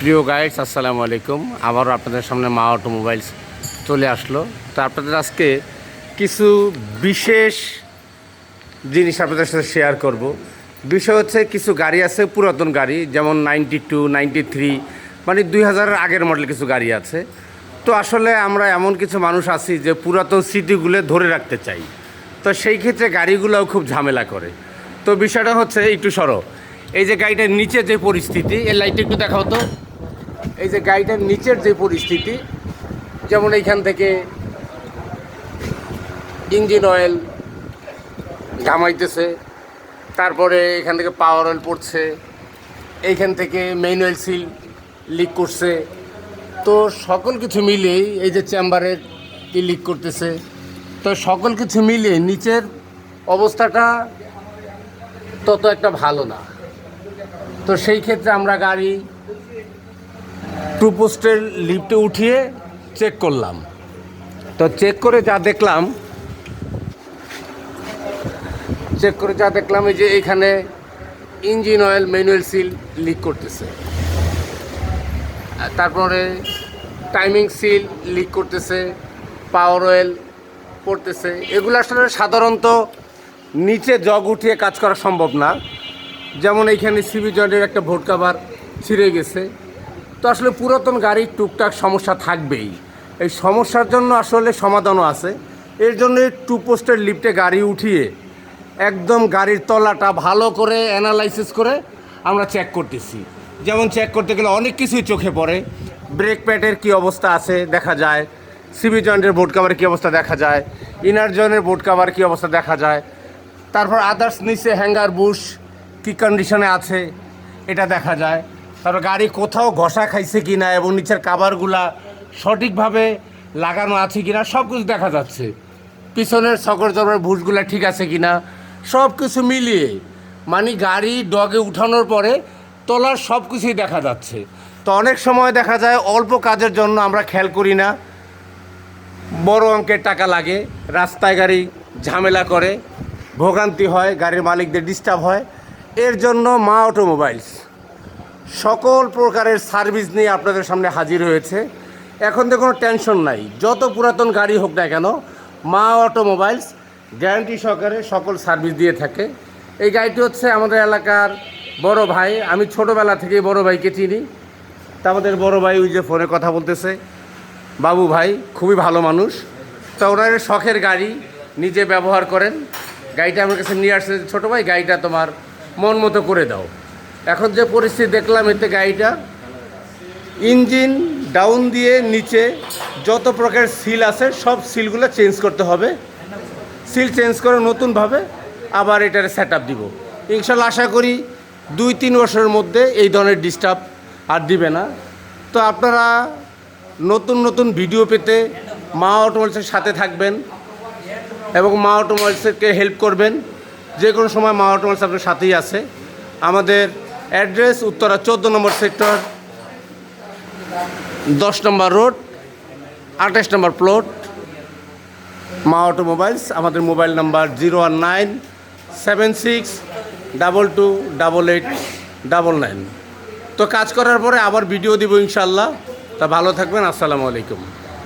প্রিয় গাইডস, আসসালামু আলাইকুম। আবারও আপনাদের সামনে মা অটোমোবাইলস চলে আসলো। তো আপনাদের আজকে কিছু বিশেষ জিনিস আপনাদের সাথে শেয়ার করব। বিষয় হচ্ছে, কিছু গাড়ি আছে পুরাতন গাড়ি, যেমন 92, 93, মানে 2000-এর আগের মডেল কিছু গাড়ি আছে। তো আসলে আমরা এমন কিছু মানুষ আছি যে পুরাতন স্মৃতিগুলো ধরে রাখতে চাই। তো সেই ক্ষেত্রে গাড়িগুলোও খুব ঝামেলা করে। তো বিষয়টা হচ্ছে, একটু সরো, এই যে গাড়িটার নিচে যে পরিস্থিতি, এই লাইটটা একটু দেখাও তো। এই যে গাড়িটার নিচের যে পরিস্থিতি, যেমন এইখান থেকে ইঞ্জিন অয়েল ঘামাইতেছে, তারপরে এখান থেকে পাওয়ার অয়েল পড়ছে, এইখান থেকে মেইন অয়েল সিল লিক করছে। তো সকল কিছু মিলিয়েই এই যে চেম্বারের কি লিক করতেছে। তো সকল কিছু মিলিয়ে নিচের অবস্থাটা তত একটা ভালো না। তো সেই ক্ষেত্রে আমরা গাড়ি টু পোস্টের লিফটে উঠিয়ে চেক করলাম। তো চেক করে যা দেখলাম এই যে এখানে engine oil manual seal leak করতেছে, তারপরে টাইমিং সিল লিক করতেছে, পাওয়ার অয়েল পড়তেছে। এগুলো আসলে সাধারণত নিচে জগ উঠিয়ে কাজ করা সম্ভব না। যেমন এইখানে সিবি জয়েন্টের একটা ভোট কাভার ছিঁড়ে গেছে। তো আসলে পুরাতন গাড়ির টুকটাক সমস্যা থাকবেই। এই সমস্যার জন্য আসলে সমাধানও আছে। এর জন্য টু পোস্টের লিফটে গাড়ি উঠিয়ে একদম গাড়ির তলাটা ভালো করে অ্যানালাইসিস করে আমরা চেক করতেছি। যেমন চেক করতে গেলে অনেক কিছুই চোখে পড়ে। ব্রেক প্যাডের কী অবস্থা আছে দেখা যায়, সিবি জয়েন্টের বোর্ড কাভারের কী অবস্থা দেখা যায়, ইনার জয়েন্টের বোর্ড কাভার কী অবস্থা দেখা যায়, তারপর আদার্স নিচে হ্যাঙ্গার বুশ কী কন্ডিশনে আছে এটা দেখা যায়। তারপর গাড়ি কোথাও ঘষা খাইছে কি না এবং নিচের কাভারগুলা সঠিকভাবে লাগানো আছে কি না সব কিছু দেখা যাচ্ছে। পিছনের সকর দরবার বুশগুলা ঠিক আছে কি না সব কিছু মিলিয়ে, মানে গাড়ি ডগে উঠানোর পরে তলার সব কিছুই দেখা যাচ্ছে। তো অনেক সময় দেখা যায় অল্প কাজের জন্য আমরা খেয়াল করি না, বড় অঙ্কের টাকা লাগে, রাস্তায় গাড়ি ঝামেলা করে, ভোগান্তি হয়, গাড়ির মালিকদের ডিস্টার্ব হয়। এর জন্য মা অটোমোবাইলস সকল প্রকারের সার্ভিস নিয়ে আপনাদের সামনে হাজির হয়েছে। এখন তো কোনো টেনশন নাই, যত পুরাতন গাড়ি হোক না কেন মা অটোমোবাইলস গ্যারান্টি সহকারে সকল সার্ভিস দিয়ে থাকে। এই গাড়িটি হচ্ছে আমাদের এলাকার বড় ভাই, আমি ছোটোবেলা থেকেই বড় ভাইকে চিনি। তা আমাদের বড় ভাই ওই যে ফোনে কথা বলতেছে, বাবু ভাই খুবই ভালো মানুষ। তো ওনার শখের গাড়ি নিজে ব্যবহার করেন। গাড়িটা আমার কাছে নিয়ে আসছে, ছোটো ভাই গাড়িটা তোমার মন মতো করে দাও। এখন যে পরিস্থিতি দেখলাম, এতে গাড়িটা ইঞ্জিন ডাউন দিয়ে নিচে যত প্রকার সিল আছে সব সিলগুলো চেঞ্জ করতে হবে। সিল চেঞ্জ করে নতুনভাবে আবার এটার সেট আপ দিব। ইনশাল্লাহ আশা করি 2-3 বছরের মধ্যে এই ধরনের ডিস্টার্ব আর দিবে না। তো আপনারা নতুন নতুন ভিডিও পেতে মা অটোমোবাইলসের সাথে থাকবেন এবং মা অটোমোবাইলসকে হেল্প করবেন। যে কোনো সময় মা অটোমোবাইলস আপনার সাথেই আছে। আমাদের অ্যাড্রেস উত্তরা 14 নম্বর সেক্টর, 10 নম্বর রোড, 28 নম্বর প্লট, মা অটোমোবাইলস। আমাদের মোবাইল নাম্বার 01976228899। তো কাজ করার পরে আবার ভিডিও দিব ইনশাল্লাহ। তা ভালো থাকবেন, আসসালামু আলাইকুম।